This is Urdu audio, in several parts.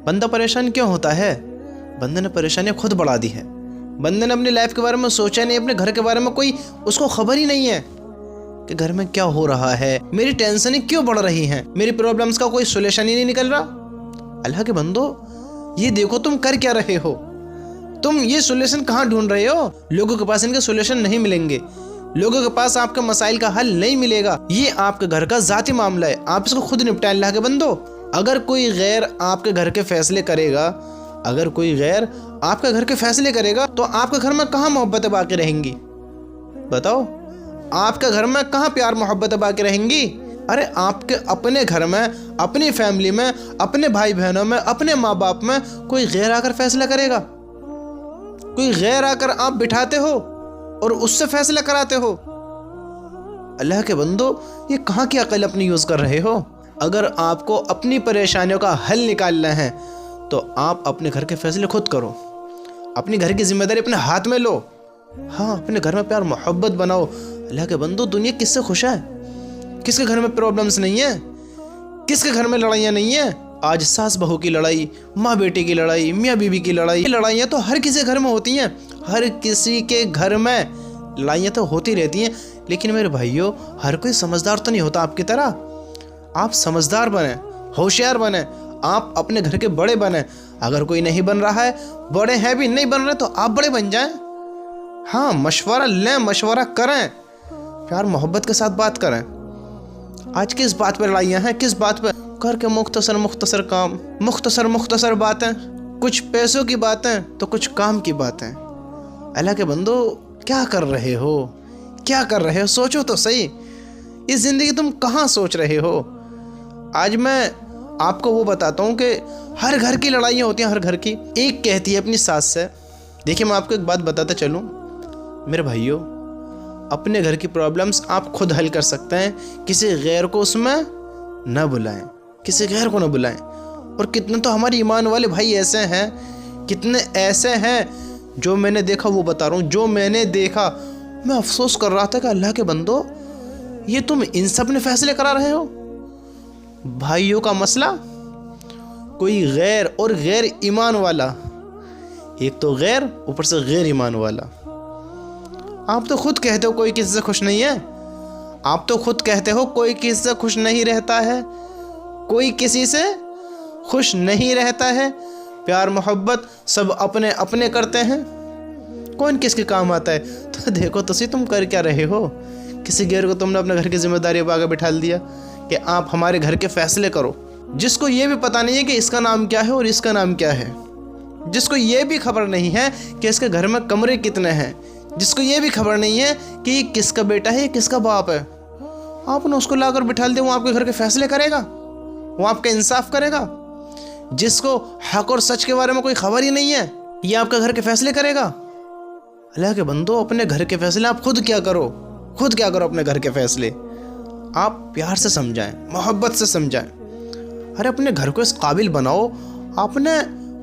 بندہ پریشان کیوں ہوتا ہے؟ بندے نے پریشانیاں خود بڑھا دی ہے. بندے نے اپنی لائف کے بارے میں سوچا نہیں, اپنے گھر کے بارے میں کوئی اس کو خبر ہی نہیں ہے کہ گھر میں کیا ہو رہا ہے, میری ٹینشنیں کیوں بڑھ رہی ہیں, میری پرابلمز کا کوئی سولوشن ہی نہیں نکل رہا. اللہ کے بندو, یہ دیکھو تم کر کیا رہے ہو, تم یہ سولوشن کہاں ڈھونڈ رہے ہو؟ لوگوں کے پاس ان کے سولوشن نہیں ملیں گے, لوگوں کے پاس آپ کے مسائل کا حل نہیں ملے گا. یہ آپ کے گھر کا ذاتی معاملہ ہے, آپ اس کو خود نپٹائیں. اللہ کے بندو, اگر کوئی غیر آپ کے گھر کے فیصلے کرے گا, اگر کوئی غیر آپ کے گھر کے فیصلے کرے گا تو آپ کے گھر میں کہاں محبتیں باقی رہیں گی؟ بتاؤ, آپ کے گھر میں کہاں پیار محبتیں باقی رہیں گی؟ ارے آپ کے اپنے گھر میں, اپنی فیملی میں, اپنے بھائی بہنوں میں, اپنے ماں باپ میں کوئی غیر آ کر فیصلہ کرے گا, کوئی غیر آ کر آپ بٹھاتے ہو اور اس سے فیصلہ کراتے ہو. اللہ کے بندو, یہ کہاں کی عقل اپنی یوز کر رہے ہو؟ اگر آپ کو اپنی پریشانیوں کا حل نکالنا ہے تو آپ اپنے گھر کے فیصلے خود کرو, اپنی گھر کی ذمہ داری اپنے ہاتھ میں لو. ہاں, اپنے گھر میں پیار محبت بناؤ. اللہ کے بندو, دنیا کس سے خوش ہے؟ کس کے گھر میں پرابلمز نہیں ہیں؟ کس کے گھر میں لڑائیاں نہیں ہیں؟ آج ساس بہو کی لڑائی, ماں بیٹی کی لڑائی, میاں بیوی کی لڑائی, لڑائیاں تو ہر کسی گھر میں ہوتی ہیں, ہر کسی کے گھر میں لڑائیاں تو ہوتی رہتی ہیں. لیکن میرے بھائیوں, ہر کوئی سمجھدار تو نہیں ہوتا آپ کی طرح. آپ سمجھدار بنیں, ہوشیار بنیں, آپ اپنے گھر کے بڑے بنیں. اگر کوئی نہیں بن رہا ہے, بڑے ہیں بھی نہیں بن رہے, تو آپ بڑے بن جائیں. ہاں, مشورہ لیں, مشورہ کریں, پیار محبت کے ساتھ بات کریں. آج کس بات پہ لڑائیاں ہیں؟ کس بات پہ؟ گھر کے مختصر کام, مختصر باتیں, کچھ پیسوں کی باتیں تو کچھ کام کی باتیں. اللہ کے بندو, کیا کر رہے ہو؟ کیا کر رہے ہو؟ سوچو تو صحیح, یہ زندگی تم کہاں سوچ رہے ہو؟ آج میں آپ کو وہ بتاتا ہوں کہ ہر گھر کی لڑائیاں ہوتی ہیں, ہر گھر کی. ایک کہتی ہے اپنی ساس سے, دیکھیے میں آپ کو ایک بات بتاتا چلوں میرے بھائیوں, اپنے گھر کی پرابلمز آپ خود حل کر سکتے ہیں, کسی غیر کو اس میں نہ بلائیں, کسی غیر کو نہ بلائیں. اور کتنے تو ہمارے ایمان والے بھائی ایسے ہیں, کتنے ایسے ہیں, جو میں نے دیکھا وہ بتا رہا ہوں, جو میں نے دیکھا. میں افسوس کر رہا تھا کہ اللہ کے بندو, یہ تم ان سب نے فیصلے کرا رہے ہو. بھائیوں کا مسئلہ, کوئی غیر اور غیر ایمان والا, ایک تو غیر اوپر سے غیر ایمان والا. آپ تو خود کہتے ہو کوئی کسی سے خوش نہیں ہے, آپ تو خود کہتے ہو کوئی کسی سے خوش نہیں رہتا ہے, کوئی کسی سے خوش نہیں رہتا ہے. پیار محبت سب اپنے اپنے کرتے ہیں, کون کس کے کام آتا ہے؟ تو دیکھو تو تم کر کیا رہے ہو. کسی غیر کو تم نے اپنے گھر کی ذمہ داری پہ آگے بٹھا دیا کہ آپ ہمارے گھر کے فیصلے کرو, جس کو یہ بھی پتہ نہیں ہے کہ اس کا نام کیا ہے اور اس کا نام کیا ہے, جس کو یہ بھی خبر نہیں ہے کہ اس کے گھر میں کمرے کتنے ہیں, جس کو یہ بھی خبر نہیں ہے کہ یہ کس کا بیٹا ہے, یہ کس کا باپ ہے. آپ نے اس کو لا کر بٹھا دیا, وہ آپ کے گھر کے فیصلے کرے گا, وہ آپ کا انصاف کرے گا. جس کو حق اور سچ کے بارے میں کوئی خبر ہی نہیں ہے, یہ آپ کے گھر کے فیصلے کرے گا. اللہ کے بندو, اپنے گھر کے فیصلے آپ خود کیا کرو, خود کیا کرو اپنے گھر کے فیصلے. آپ پیار سے سمجھائیں, محبت سے سمجھائیں. ارے اپنے گھر کو اس قابل بناؤ. آپ نے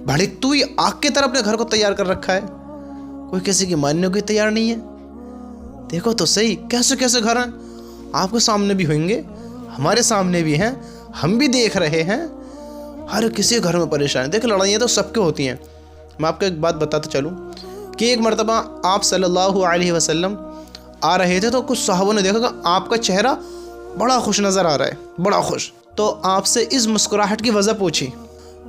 بھڑکتی ہوئی آگ کی طرح اپنے گھر کو تیار کر رکھا ہے, کوئی کسی کی ماننے کو تیار نہیں ہے. دیکھو تو صحیح, کیسے کیسے گھر ہیں, آپ کے سامنے بھی ہوئیں گے, ہمارے سامنے بھی ہیں, ہم بھی دیکھ رہے ہیں. ہر کسی گھر میں پریشان ہے. دیکھ, لڑائیاں تو سب کے ہوتی ہیں. میں آپ کو ایک بات بتاتا چلوں کہ ایک مرتبہ آپ صلی اللہ علیہ وسلم آ رہے تھے, تو کچھ صحابوں نے دیکھا کہ آپ کا چہرہ بڑا خوش نظر آ رہا ہے, بڑا خوش. تو آپ سے اس مسکراہٹ کی وجہ پوچھی,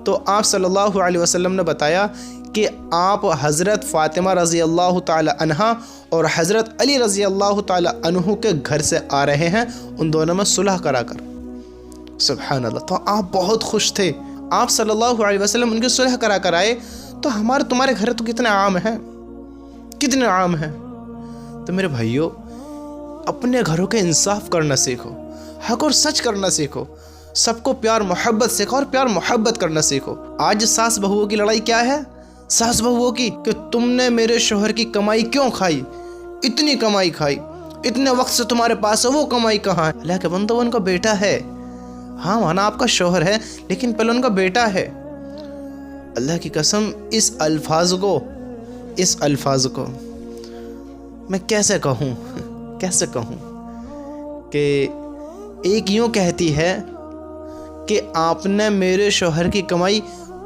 تو آپ صلی اللہ علیہ وسلم نے بتایا کہ آپ حضرت فاطمہ رضی اللہ تعالی عنہا اور حضرت علی رضی اللہ تعالی عنہ کے گھر سے آ رہے ہیں, ان دونوں میں صلح کرا کر. سبحان اللہ. تو آپ بہت خوش تھے, آپ صلی اللہ علیہ وسلم ان کی صلح کرا کر آئے. تو ہمارے تمہارے گھر تو کتنے عام ہیں, کتنے عام ہیں. تو میرے بھائیوں, اپنے گھروں کے انصاف کرنا سیکھو, حق اور سچ کرنا سیکھو, سب کو پیار محبت سکھاؤ اور پیار محبت کرنا سیکھو. آج ساس بہوؤں کی لڑائی کیا ہے؟ ساس بہوؤں کی کہ تم نے میرے شوہر کی کمائی کیوں کھائی, اتنی کمائی کھائی, اتنے وقت سے تمہارے پاس ہے, وہ کمائی کہاں ہے؟ اللہ کے بندو, وہ ان کا بیٹا ہے. ہاں مانا آپ کا شوہر ہے, لیکن پہلے ان کا بیٹا ہے. اللہ کی قسم, اس الفاظ کو میں کیسے کہوں کہ ایک یوں کہتی ہے کہ آپ نے میرے شوہر کی کمائی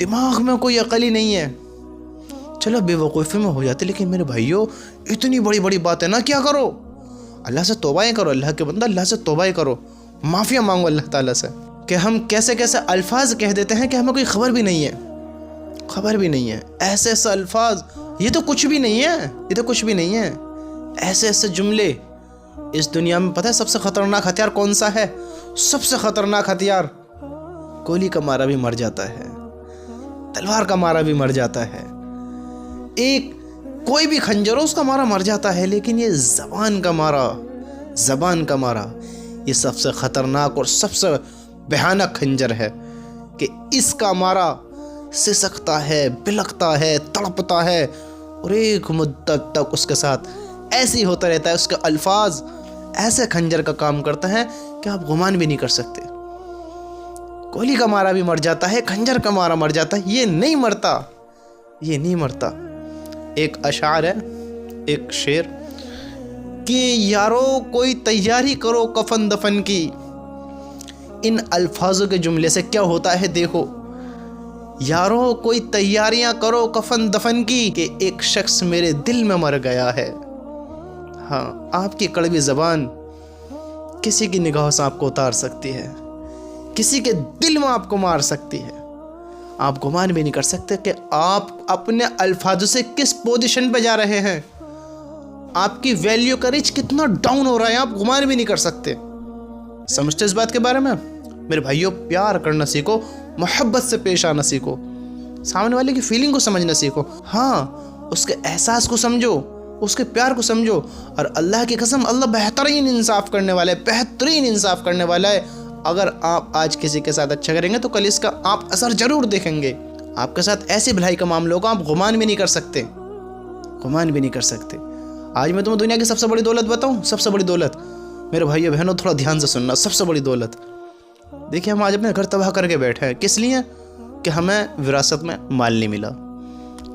دماغ میں کوئی عقل ہی نہیں ہے. چلو بے وقوفی میں ہو جاتے, لیکن میرے بھائیوں اتنی بڑی بڑی باتیں نہ کیا کرو. اللہ سے توبہ کرو, اللہ کے بندہ اللہ سے توبہ کرو, معافیا مانگو اللہ تعالیٰ سے کہ ہم کیسے کیسے الفاظ کہہ دیتے ہیں کہ ہمیں کوئی خبر بھی نہیں ہے, خبر بھی نہیں ہے. ایسے ایسے الفاظ, یہ تو کچھ بھی نہیں ہے, یہ تو کچھ بھی نہیں ہے. ایسے ایسے جملے. اس دنیا میں پتہ ہے سب سے خطرناک ہتھیار کون سا ہے؟ سب سے خطرناک ہتھیار, گولی کا مارا بھی مر جاتا ہے, تلوار کا مارا بھی مر جاتا ہے, ایک کوئی بھی خنجر ہو اس کا مارا مر جاتا ہے, لیکن یہ زبان کا مارا, زبان کا مارا, یہ سب سے خطرناک اور سب سے بھیانک خنجر ہے کہ اس کا مارا سسکتا ہے, بلکتا ہے, تڑپتا ہے, اور ایک مدت تک اس کے ساتھ ایسے ہی ہوتا رہتا ہے. اس کے الفاظ ایسے خنجر کا کام کرتا ہے کہ آپ گمان بھی نہیں کر سکتے. گولی کا مارا بھی مر جاتا ہے, خنجر کا مارا مر جاتا ہے, یہ نہیں مرتا, یہ نہیں مرتا. ایک اشعار ہے, ایک شعر کہ یارو کوئی تیاری کرو کفن دفن کی, ان الفاظوں کے جملے سے کیا ہوتا ہے دیکھو. یارو کوئی تیاریاں کرو کفن دفن کی کہ ایک شخص میرے دل میں مر گیا ہے. ہاں, آپ کی کڑوی زبان کسی کی نگاہوں سے آپ کو اتار سکتی ہے, کسی کے دل میں آپ کو مار سکتی ہے. آپ گمان بھی نہیں کر سکتے کہ آپ اپنے الفاظوں سے کس پوزیشن پہ جا رہے ہیں, آپ کی ویلیو کا ریچ کتنا ڈاؤن ہو رہا ہے, آپ گمان بھی نہیں کر سکتے. سمجھتے اس بات کے بارے میں؟ میرے بھائیوں, پیار کرنا سیکھو, محبت سے پیش آنا سیکھو, سامنے والے کی فیلنگ کو سمجھنا سیکھو. ہاں, اس کے احساس کو سمجھو, اس کے پیار کو سمجھو. اور اللہ کی قسم, اللہ بہترین انصاف کرنے والا ہے, بہترین انصاف کرنے والا ہے. اگر آپ آج کسی کے ساتھ اچھا کریں گے تو کل اس کا آپ اثر ضرور دیکھیں گے. آپ کے ساتھ ایسی بھلائی کا معاملہ ہوگا آپ گمان بھی نہیں کر سکتے, گمان بھی نہیں کر سکتے. آج میں تمہیں دنیا کی سب سے بڑی دولت بتاؤں, سب سے بڑی دولت میرے بھائیو بہنوں تھوڑا دھیان سے سننا, سب سے بڑی دولت. دیکھیے, ہم آج اپنے گھر تباہ کر کے بیٹھے ہیں, کس لیے؟ کہ ہمیں وراثت میں مال نہیں ملا.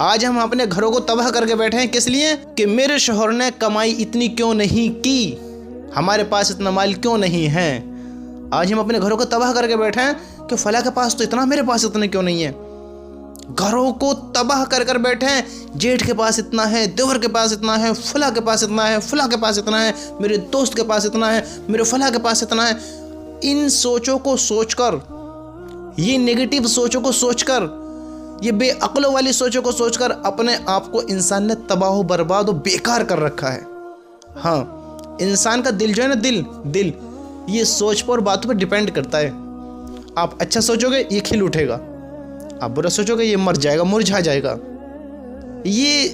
آج ہم اپنے گھروں کو تباہ کر کے بیٹھے ہیں, کس لیے؟ کہ میرے شوہر نے کمائی اتنی کیوں نہیں کی, ہمارے پاس اتنا مال کیوں نہیں ہے. آج ہم اپنے گھروں کو تباہ کر کے بیٹھے ہیں کہ فلاں کے پاس تو اتنا, میرے پاس اتنا کیوں نہیں ہے. گھروں کو تباہ کر کر بیٹھے ہیں, جیٹھ کے پاس اتنا ہے, دیور کے پاس اتنا ہے, فلاں کے پاس اتنا ہے, فلاں کے پاس اتنا ہے, میرے دوست کے پاس اتنا ہے, میرے فلاں کے پاس اتنا ہے. ان سوچوں کو سوچ کر, یہ نیگیٹو سوچوں کو سوچ کر, یہ بے عقلوں والی سوچوں کو سوچ کر اپنے آپ کو انسان نے تباہ و برباد و بیکار کر رکھا ہے. ہاں, انسان کا دل جو ہے نا, دل یہ سوچ پر اور باتوں پر ڈیپینڈ کرتا ہے. آپ اچھا سوچو گے یہ کھل اٹھے گا, آپ برا سوچو گے یہ مر جائے گا, مرجھا جائے گا. یہ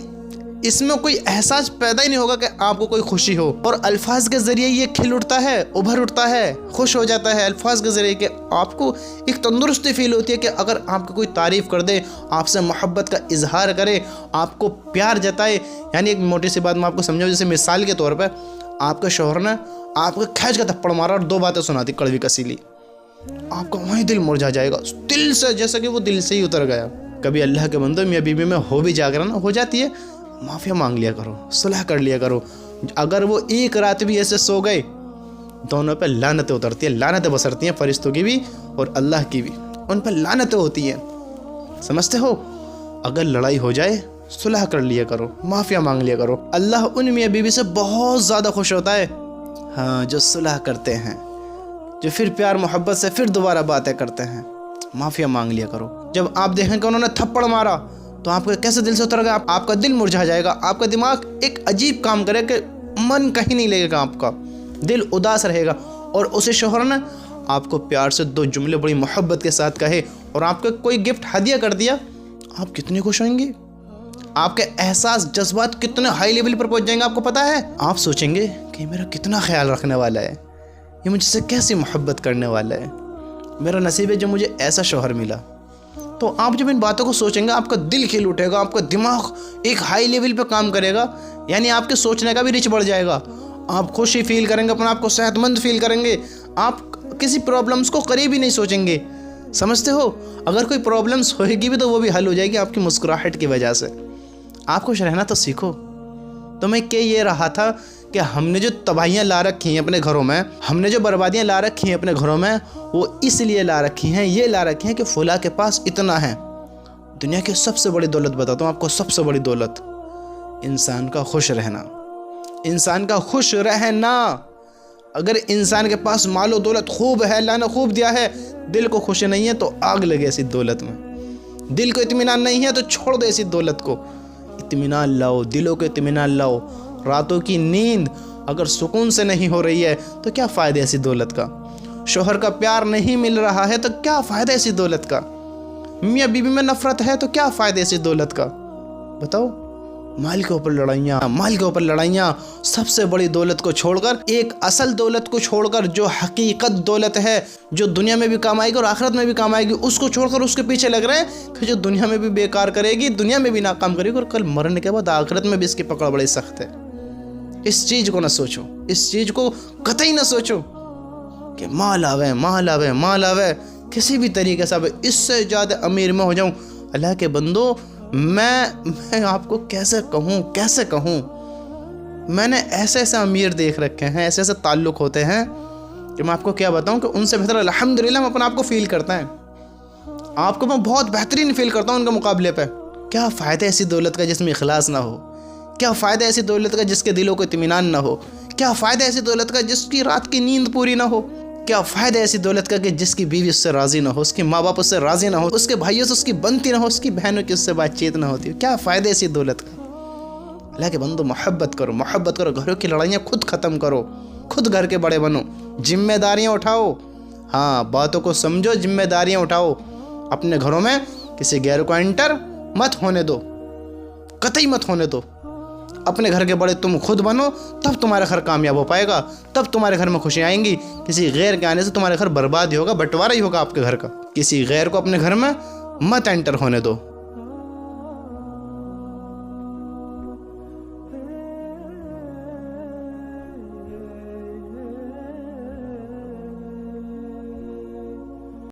اس میں کوئی احساس پیدا ہی نہیں ہوگا کہ آپ کو کوئی خوشی ہو. اور الفاظ کے ذریعے یہ کھل اٹھتا ہے, ابھر اٹھتا ہے, خوش ہو جاتا ہے الفاظ کے ذریعے کہ آپ کو ایک تندرستی فیل ہوتی ہے کہ اگر آپ کو کوئی تعریف کر دے, آپ سے محبت کا اظہار کرے, آپ کو پیار جتائے. یعنی ایک موٹی سی بات میں آپ کو سمجھاؤں, جیسے مثال کے طور پہ آپ کے شوہر نے آپ کو کھینچ کا تھپڑ مارا اور 2 باتیں سنا دی کڑوی کسیلی, آپ کا وہیں دل مرجھا جائے گا دل سے, جیسا کہ وہ دل سے ہی اتر گیا. کبھی اللہ کے بندو میاں بیوی میں ہو بھی جا کر نا, ہو جاتی ہے, معافیا مانگ لیا کرو, صلح کر لیا کرو. اگر وہ ایک رات بھی ایسے سو گئے, دونوں پہ لعنتیں اترتی ہیں, لعنتیں بسرتی ہیں, فرشتوں کی بھی اور اللہ کی بھی, ان پہ لعنتیں ہوتی ہیں. سمجھتے ہو؟ اگر لڑائی ہو جائے صلح کر لیا کرو, معافیا مانگ لیا کرو. اللہ ان میاں بیوی سے بہت زیادہ خوش ہوتا ہے, ہاں, جو صلح کرتے ہیں, جو پھر پیار محبت سے پھر دوبارہ باتیں کرتے ہیں. معافیا مانگ لیا کرو. جب آپ دیکھیں کہ انہوں نے تھپڑ مارا تو آپ کو کیسے دل سے اتر گیا, آپ کا دل مرجھا جائے گا, آپ کا دماغ ایک عجیب کام کرے کہ من کہیں نہیں لگے گا, آپ کا دل اداس رہے گا. اور اسے شوہر نے آپ کو پیار سے 2 جملے بڑی محبت کے ساتھ کہے اور آپ کو کوئی گفٹ ہدیہ کر دیا, آپ کتنے خوش ہوئیں گے, آپ کے احساس جذبات کتنے ہائی لیول پر پہنچ جائیں گے, آپ کو پتہ ہے. آپ سوچیں گے کہ میرا کتنا خیال رکھنے والا ہے, یہ مجھ سے کیسی محبت کرنے والا ہے, میرا نصیب ہے جو مجھے ایسا شوہر ملا. تو آپ جب ان باتوں کو سوچیں گے, آپ کا دل کھل اٹھے گا, آپ کا دماغ ایک ہائی لیول پہ کام کرے گا, یعنی آپ کے سوچنے کا بھی ریچ بڑھ جائے گا. آپ خوشی فیل کریں گے, اپنے آپ کو صحت مند فیل کریں گے, آپ کسی پرابلمس کو قریب ہی نہیں سوچیں گے. سمجھتے ہو؟ اگر کوئی پرابلمس ہوئے گی بھی تو وہ بھی حل ہو جائے گی آپ کی مسکراہٹ کی وجہ سے. آپ خوش رہنا تو سیکھو. تو میں کہہ یہ رہا تھا کہ ہم نے جو تباہیاں لا رکھی ہیں اپنے گھروں میں, ہم نے جو بربادیاں لا رکھی ہیں اپنے گھروں میں, وہ اس لیے لا رکھی ہیں, یہ لا رکھی ہیں کہ فلاں کے پاس اتنا ہے, دنیا کی سب سے بڑی دولت بتاتا ہوں آپ کو، سب سے بڑی دولت انسان کا خوش رہنا، انسان کا خوش رہنا۔ اگر انسان کے پاس مال و دولت خوب ہے، اللہ نے خوب دیا ہے، دل کو خوش نہیں ہے تو آگ لگے ایسی دولت میں۔ دل کو اطمینان نہیں ہے تو چھوڑ دو ایسی دولت کو۔ اطمینان لاؤ، دلوں کو اطمینان لاؤ۔ راتوں کی نیند اگر سکون سے نہیں ہو رہی ہے تو کیا فائدہ ایسی دولت کا؟ شوہر کا پیار نہیں مل رہا ہے تو کیا فائدہ ایسی دولت کا؟ میاں بیوی میں نفرت ہے تو کیا فائدہ ایسی دولت کا؟ بتاؤ۔ مال کے اوپر لڑائیاں، مال کے اوپر لڑائیاں، سب سے بڑی دولت کو چھوڑ کر، ایک اصل دولت کو چھوڑ کر، جو حقیقت دولت ہے، جو دنیا میں بھی کام آئے گی اور آخرت میں بھی کام آئے گی، اس کو چھوڑ کر اس کے پیچھے لگ رہے ہیں کہ جو دنیا میں بھی بیکار کرے گی، دنیا میں بھی ناکام کرے گی، اور کل مرنے کے بعد آخرت میں بھی اس کی پکڑ بڑی سخت ہے۔ اس چیز کو نہ سوچو، اس چیز کو قطعی نہ سوچو کہ مال آوے، مال آوے، مال آوے، کسی بھی طریقے سے آوے، اس سے زیادہ امیر میں ہو جاؤں۔ اللہ کے بندو، میں آپ کو کیسے کہوں، میں نے ایسے امیر دیکھ رکھے ہیں، ایسے تعلق ہوتے ہیں کہ میں آپ کو کیا بتاؤں کہ ان سے بہتر الحمدللہ میں اپنے آپ کو فیل کرتا ہے، آپ کو میں بہت بہترین فیل کرتا ہوں ان کے مقابلے پہ۔ کیا فائدہ ایسی دولت کا جس میں اخلاص نہ ہو؟ کیا فائدہ ایسی دولت کا جس کے دلوں کو اطمینان نہ ہو؟ کیا فائدہ ایسی دولت کا جس کی رات کی نیند پوری نہ ہو؟ کیا فائدہ ایسی دولت کا کہ جس کی بیوی اس سے راضی نہ ہو، اس کے ماں باپ اس سے راضی نہ ہو، اس کے بھائیوں سے اس کی بنتی نہ ہو، اس کی بہنوں کی اس سے بات چیت نہ ہوتی؟ کیا فائدہ ایسی دولت کا؟ اللہ کے بندو، محبت کرو، محبت کرو، گھروں کی لڑائیاں خود ختم کرو، خود گھر کے بڑے بنو، ذمہ داریاں اٹھاؤ، ہاں باتوں کو سمجھو، ذمہ داریاں اٹھاؤ۔ اپنے گھروں میں کسی غیر کو انٹر مت ہونے دو، قطعی مت ہونے دو۔ اپنے گھر کے بڑے تم خود بنو، تب تمہارا گھر کامیاب ہو پائے گا، تب تمہارے گھر میں خوشیاں آئیں گی۔ کسی غیر کے آنے سے تمہارے گھر برباد ہی ہوگا، بٹوارا ہی ہوگا آپ کے گھر کا۔ کسی غیر کو اپنے گھر میں مت انٹر ہونے دو۔